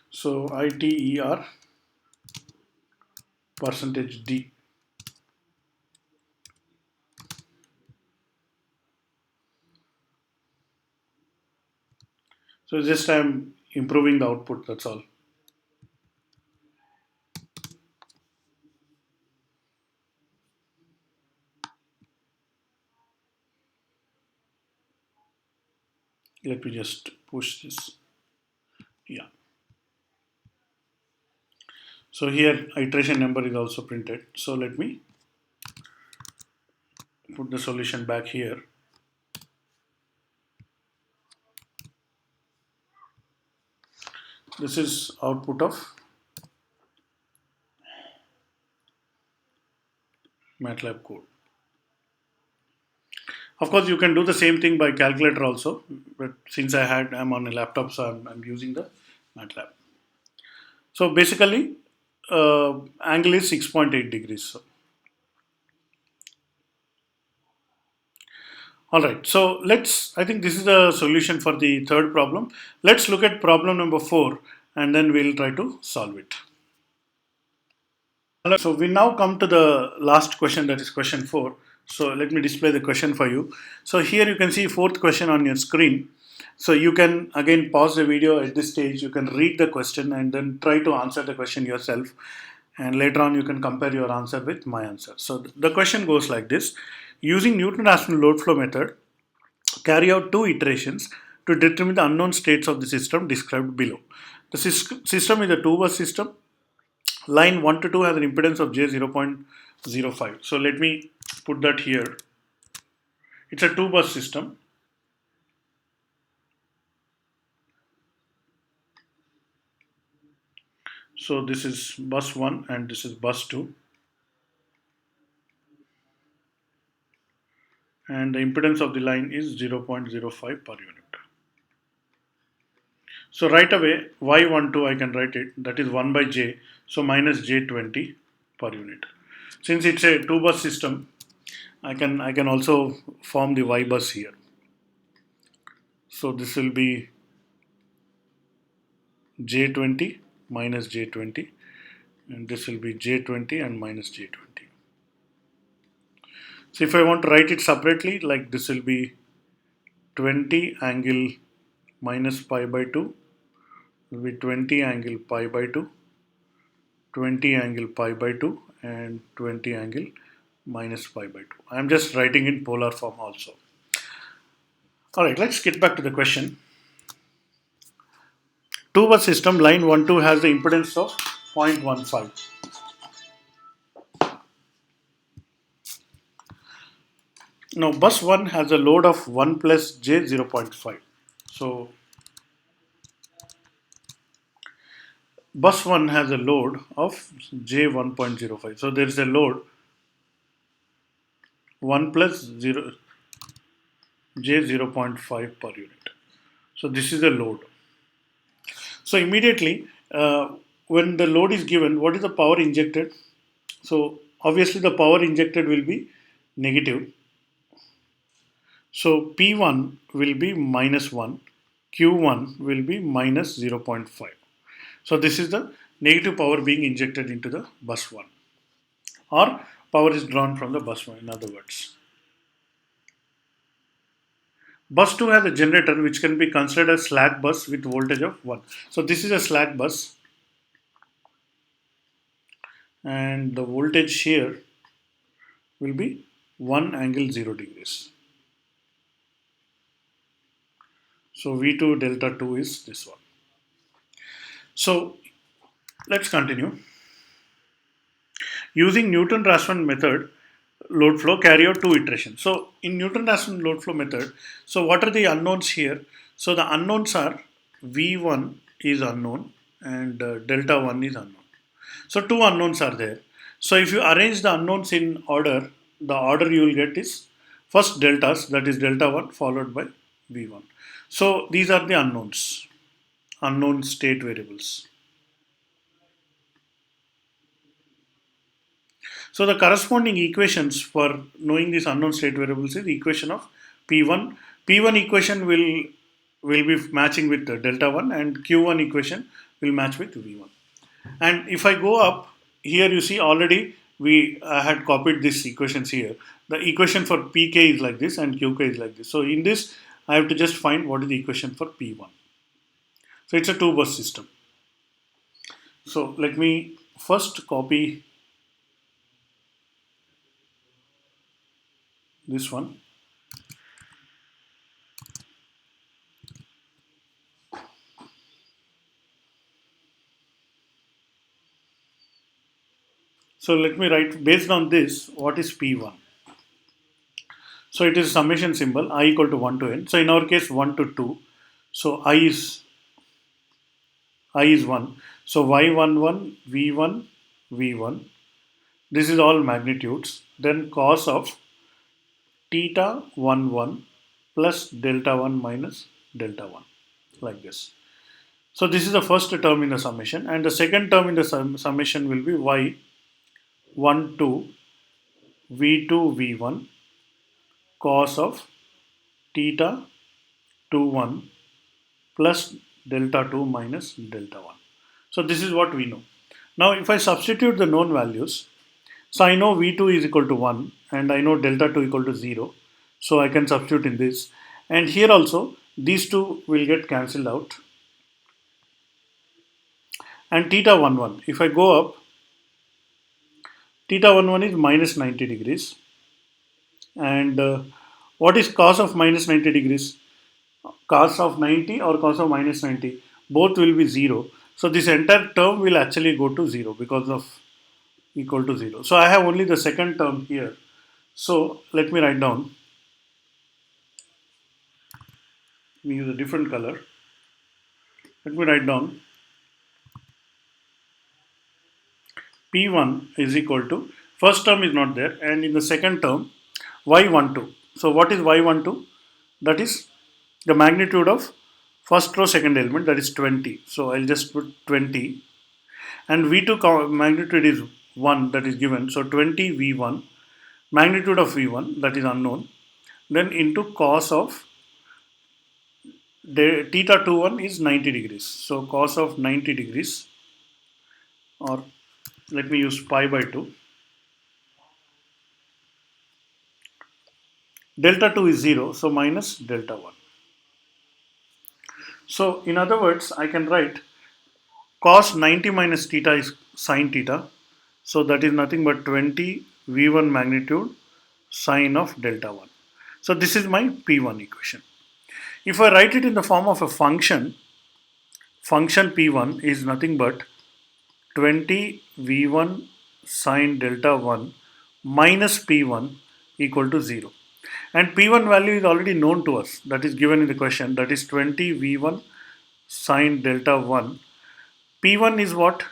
So ITER percentage D. So just I'm improving the output, that's all. Let me just push this. Yeah. So here iteration number is also printed. So let me put the solution back here. This is output of MATLAB code. Of course, you can do the same thing by calculator also, but since I'm on a laptop, so I'm using the MATLAB. So basically, angle is 6.8 degrees. So. All right, so I think this is the solution for the third problem. Let's look at problem number 4, and then we'll try to solve it. So we now come to the last question, that is question 4. So let me display the question for you. So here you can see fourth question on your screen. So you can again pause the video at this stage, you can read the question and then try to answer the question yourself. And later on you can compare your answer with my answer. So the question goes like this. Using Newton-Raphson load flow method, carry out 2 iterations to determine the unknown states of the system described below. The system is a 2-bus system Line 1 to 2 has an impedance of J 0.05. So let me put that here. It's a two bus system. So this is bus 1 and this is bus 2. And the impedance of the line is 0.05 per unit. So right away, y12 I can write it, that is 1 by j, so minus j20 per unit. Since it's a two bus system, I can also form the y bus here. So this will be j20 minus j20, and this will be j20 and minus j20. So if I want to write it separately, like this will be 20 angle minus pi by 2 will be 20 angle pi by 2, 20 angle pi by 2, and 20 angle minus pi by 2. I am just writing in polar form also. Alright, let's get back to the question. Two bus system, line 1 2 has the impedance of 0.15. Now bus 1 has a load of 1 plus j 0.5. So bus 1 has a load of j 1.05. So there is a load 1 plus 0 j 0.5 per unit. So this is the load. So immediately when the load is given, what is the power injected? So obviously the power injected will be negative. So P1 will be minus 1, Q1 will be minus 0.5. So this is the negative power being injected into the bus 1, or power is drawn from the bus 1, in other words. Bus 2 has a generator which can be considered a slack bus with voltage of 1. So this is a slack bus, and the voltage here will be 1 angle 0 degrees. So V2 delta 2 is this one. So let's continue. Using Newton-Raphson method, load flow carry out two iterations. So in Newton-Raphson load flow method, so what are the unknowns here? So the unknowns are V1 is unknown and delta 1 is unknown. So two unknowns are there. So if you arrange the unknowns in order, the order you will get is first deltas, that is delta 1 followed by V1. So these are the unknowns, unknown state variables. So the corresponding equations for knowing these unknown state variables is the equation of P1. P1 equation will be matching with the delta 1, and Q1 equation will match with V1. And if I go up, here you see already we had copied these equations here. The equation for Pk is like this and Qk is like this. So in this, I have to just find what is the equation for P1. So it's a two bus system. So let me first copy this one. So let me write based on this what is P1. So it is summation symbol I equal to 1 to n. So in our case 1 to 2. So I is 1. So y11 v1 v1. This is all magnitudes. Then cos of theta 1 1 plus delta 1 minus delta 1, like this. So this is the first term in the summation, and the second term in the summation will be y1 2 v2 v1 cos of theta 2 1 plus delta 2 minus delta 1. So this is what we know. Now if I substitute the known values, so I know v2 is equal to 1 and I know delta 2 equal to 0. So I can substitute in this, and here also these two will get cancelled out, and theta 1 1, if I go up, theta 1 1 is minus 90 degrees, and what is cos of minus 90 degrees? Cos of 90 or cos of minus 90, both will be 0. So this entire term will actually go to 0 because of equal to 0. So I have only the second term here. So let me write down. Let me use a different color. Let me write down P1 is equal to, first term is not there, and in the second term Y12. So what is Y12? That is the magnitude of first row second element, that is 20. So I'll just put 20, and V2 magnitude is 1, that is given. So 20 V1, magnitude of V1, that is unknown, then into cos of the theta 21 is 90 degrees. So cos of 90 degrees, or let me use pi by 2. Delta 2 is 0, so minus delta 1. So in other words, I can write cos 90 minus theta is sine theta. So that is nothing but 20 V1 magnitude sine of delta 1. So this is my P1 equation. If I write it in the form of a function, function P1 is nothing but 20 V1 sine delta 1 minus P1 equal to 0. And P1 value is already known to us, that is given in the question, that is 20 V1 sine delta 1. P1 is what?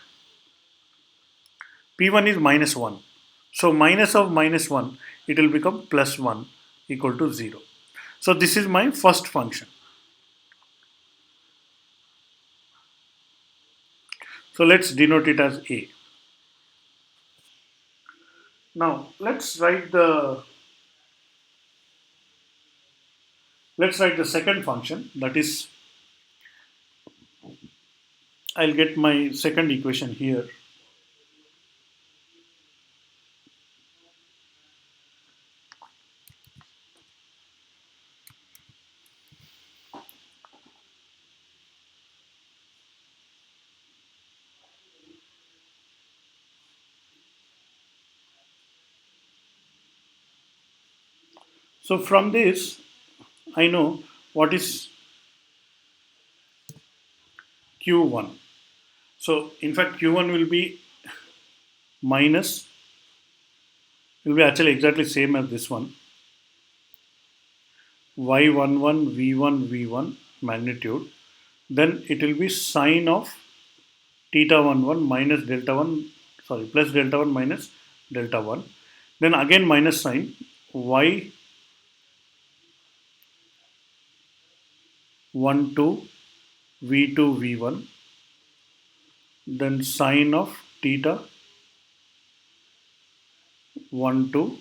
P1 is minus 1. So minus of minus 1, it will become plus 1 equal to 0. So this is my first function. So let's denote it as A. Now let's write the second function, that is, I'll get my second equation here. So from this, I know what is Q1. So in fact, Q1 will be actually exactly same as this one. Y11 V1 V1 magnitude. Then it will be sine of theta 11 minus delta 1, sorry, plus delta 1 minus delta 1. Then again minus sign Y12 V2 V1. Then sine of theta 12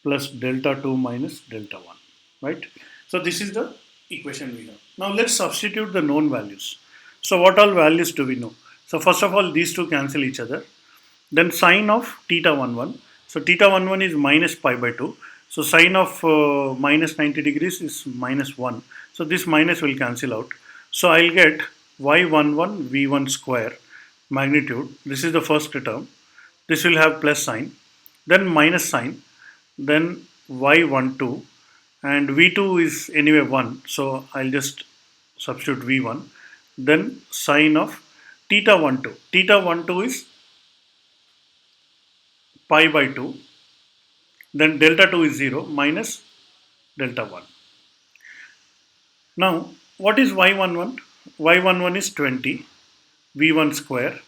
plus delta 2 minus delta 1, right? So this is the equation we have. Now let's substitute the known values. So what all values do we know? So first of all, these two cancel each other. Then sine of theta 11. So theta 11 is minus pi by 2. So sine of minus 90 degrees is minus 1. So this minus will cancel out. So I'll get y11 v1 square magnitude. This is the first term. This will have plus sign. Then minus sign. Then y12. And v2 is anyway 1. So I'll just substitute v1. Then sine of theta 12. Theta 12 is pi by 2, then delta 2 is 0 minus delta 1. Now, what is y11? Y11 is 20 v1 square.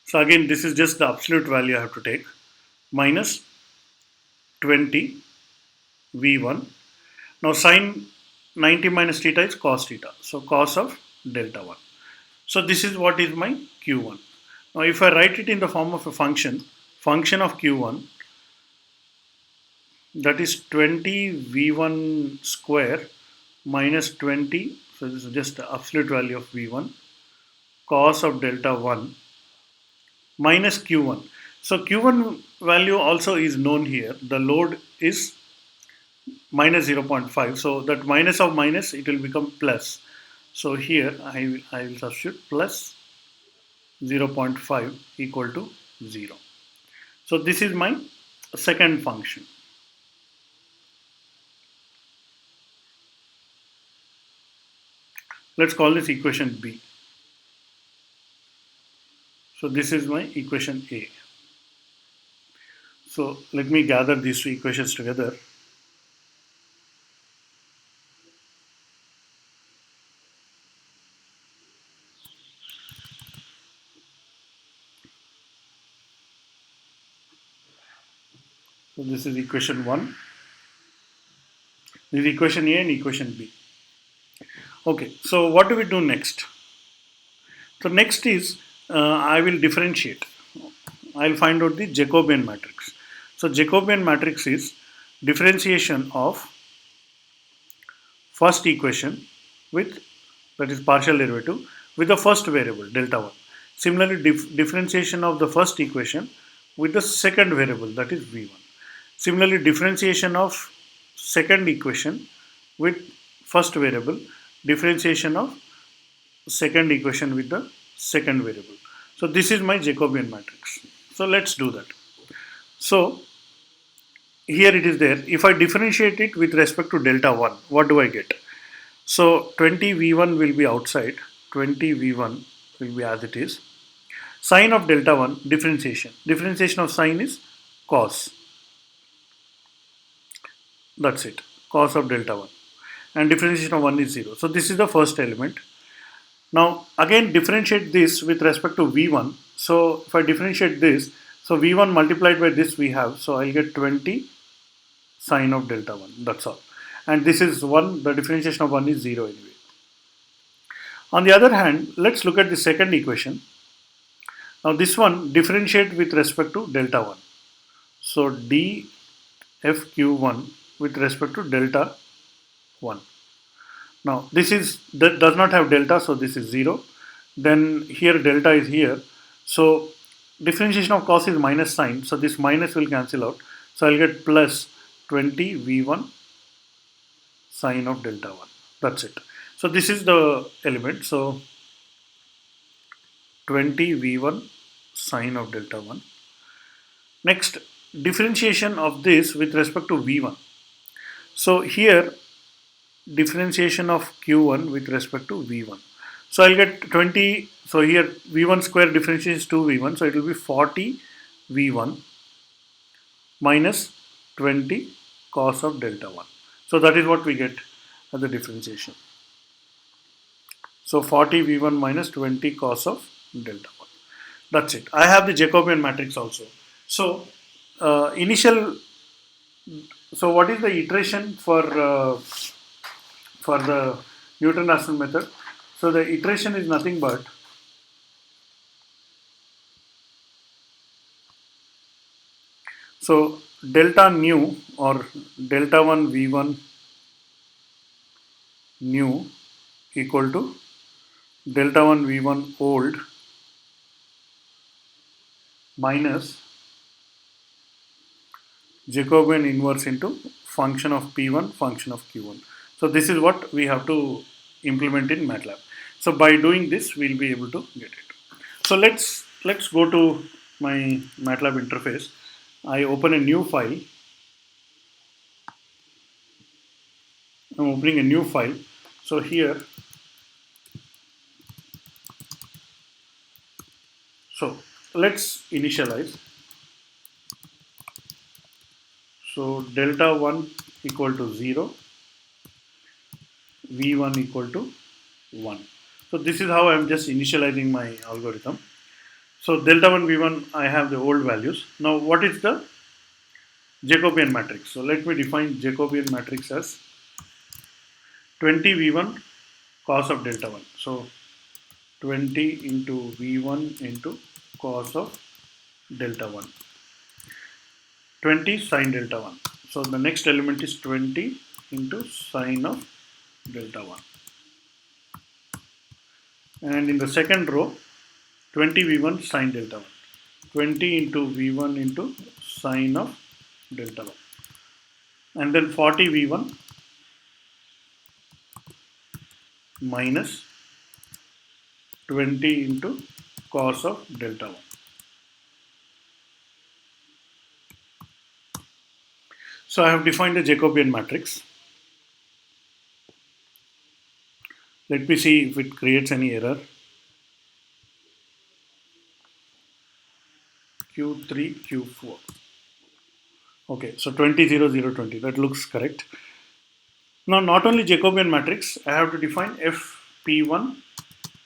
So again, this is just the absolute value I have to take, minus 20 v1. Now sine 90 minus theta is cos theta. So cos of delta 1. So this is what is my q1. Now if I write it in the form of a function of q1, that is 20 v1 square minus 20, so this is just the absolute value of v1, cos of delta 1 minus q1. So q1 value also is known here. The load is minus 0.5, so that minus of minus, it will become plus. So here I will substitute plus 0.5 equal to 0. So this is my second function. Let's call this equation B. So this is my equation A. So let me gather these two equations together. So this is equation 1. This is equation A and equation B. Okay, so what do we do next? So next is I will differentiate. I'll find out the Jacobian matrix. So Jacobian matrix is differentiation of first equation with, that is partial derivative, with the first variable delta 1. Similarly, differentiation of the first equation with the second variable, that is v1. Similarly, differentiation of second equation with first variable, differentiation of second equation with the second variable. So this is my Jacobian matrix. So let's do that. So here it is there. If I differentiate it with respect to delta 1, what do I get? So 20v1 will be outside, 20v1 will be as it is. Sine of delta 1, differentiation. Differentiation of sine is cos. That's it. Cos of delta 1. And differentiation of 1 is 0. So this is the first element. Now again differentiate this with respect to v1. So if I differentiate this, so v1 multiplied by this we have. So I'll get 20 sine of delta 1. That's all. And this is 1. The differentiation of 1 is 0 anyway. On the other hand, let's look at the second equation. Now this one differentiate with respect to delta 1. So dfq1 with respect to delta 1. Now this is that does not have delta, so this is 0. Then here delta is here. So differentiation of cos is minus sine, so this minus will cancel out. So I'll get plus 20 v1 sine of delta 1. That's it. So this is the element. So 20 v1 sine of delta 1. Next, differentiation of this with respect to v1. So here differentiation of q1 with respect to v1. So I'll get 20. So here v1 square differentiation is 2v1. So it will be 40 v1 minus 20 cos of delta 1. So that is what we get as the differentiation. So 40 v1 minus 20 cos of delta 1. That's it. I have the Jacobian matrix also. So initial. So what is the iteration for the Newton-Raphson method? So the iteration is nothing but so delta nu or delta 1 v1 new equal to delta 1 v1 old minus Jacobian inverse into function of p1 function of q1. So this is what we have to implement in MATLAB. So by doing this we'll be able to get it. So let's go to my MATLAB interface. I open a new file. I'm opening a new file. So here, so let's initialize. So delta 1 equal to 0, v1 equal to 1. So this is how I'm just initializing my algorithm. So delta 1 v1 I have the old values. Now what is the Jacobian matrix? So let me define Jacobian matrix as 20 v1 cos of delta 1. So 20 into v1 into cos of delta 1. 20 sine delta 1. So the next element is 20 into sine of delta 1. And in the second row, 20 v1 sine delta 1. 20 into v1 into sine of delta 1. And then 40 v1 minus 20 into cos of delta 1. So I have defined a Jacobian matrix. Let me see if it creates any error. Q3, Q4. Okay, so 20, 0, 0, 20. That looks correct. Now, not only Jacobian matrix, I have to define fp1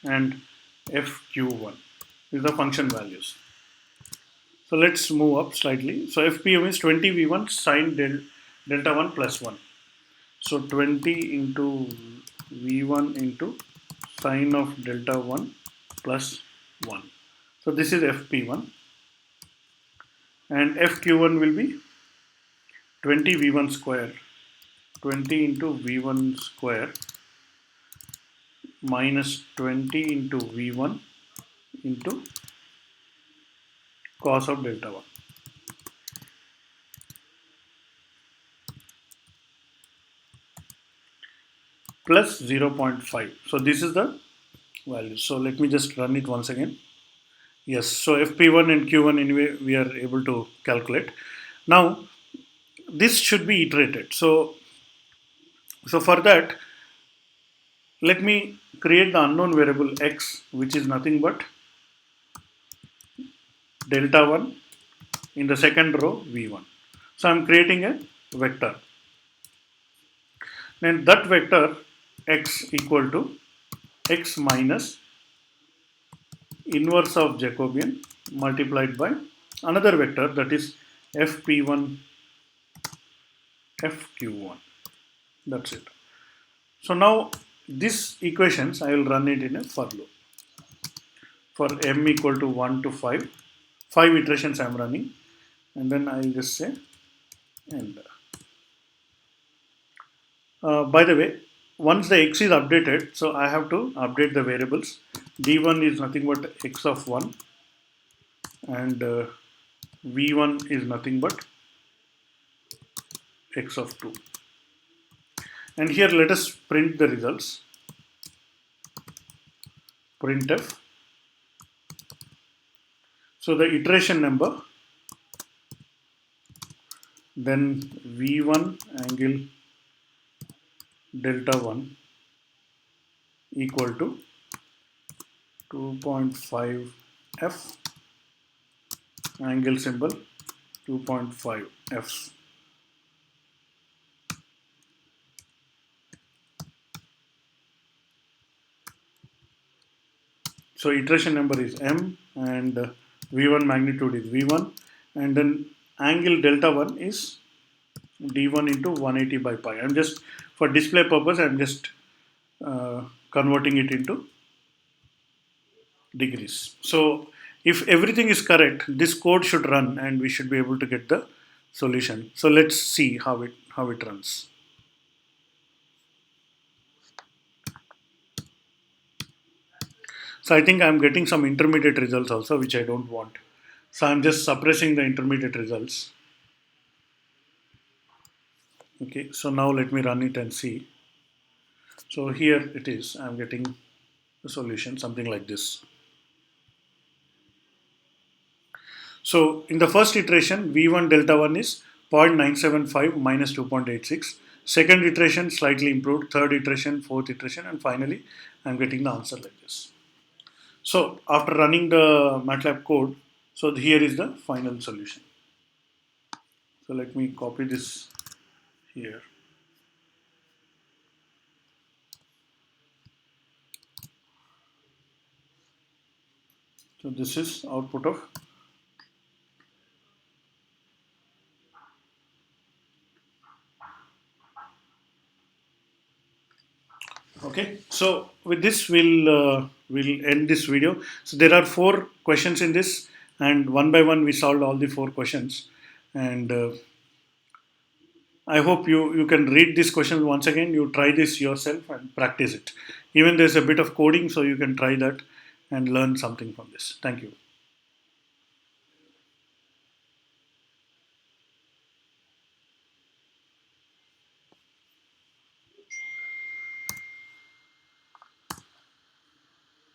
and fq1. These are function values. So let's move up slightly. So fp1 is 20v1 sine delta 1 plus 1. So 20 into v1 into sine of delta 1 plus 1. So this is fp1, and fq1 will be 20 v1 square, 20 into v1 square minus 20 into v1 into cos of delta 1 plus 0.5. So this is the value. So let me just run it once again. Yes, so fp1 and q1 anyway we are able to calculate. Now this should be iterated. So for that, let me create the unknown variable x, which is nothing but delta 1 in the second row v1. So I'm creating a vector. Then that vector x equal to x minus inverse of Jacobian multiplied by another vector, that is fp1 fq1. That's it. So now these equations I will run it in a for loop. For m equal to 1 to 5, 5 iterations I am running, and then I will just say enter. By the way, once the x is updated, so I have to update the variables. d1 is nothing but x of 1, and v1 is nothing but x of 2. And here let us print the results. Printf. So the iteration number, then v1 angle delta 1 equal to 2.5 f angle symbol 2.5 f. So iteration number is m, and v1 magnitude is v1, and then angle delta 1 is d1 into 180 by pi. I'm just, for display purpose, I'm just converting it into degrees. So if everything is correct, this code should run and we should be able to get the solution. So let's see how it runs. So I think I'm getting some intermediate results also, which I don't want. So I'm just suppressing the intermediate results. Okay, so now let me run it and see. So here it is, I'm getting the solution, something like this. So in the first iteration, v1 delta 1 is 0.975 minus 2.86. Second iteration, slightly improved. Third iteration, fourth iteration, and finally, I'm getting the answer like this. So after running the MATLAB code, so here is the final solution. So let me copy this here. So this is output of. Okay, so with this we'll end this video. So there are 4 questions in this, and one by one we solved all the 4 questions, and I hope you can read these questions once again. You try this yourself and practice it. Even there's a bit of coding, so you can try that and learn something from this. Thank you.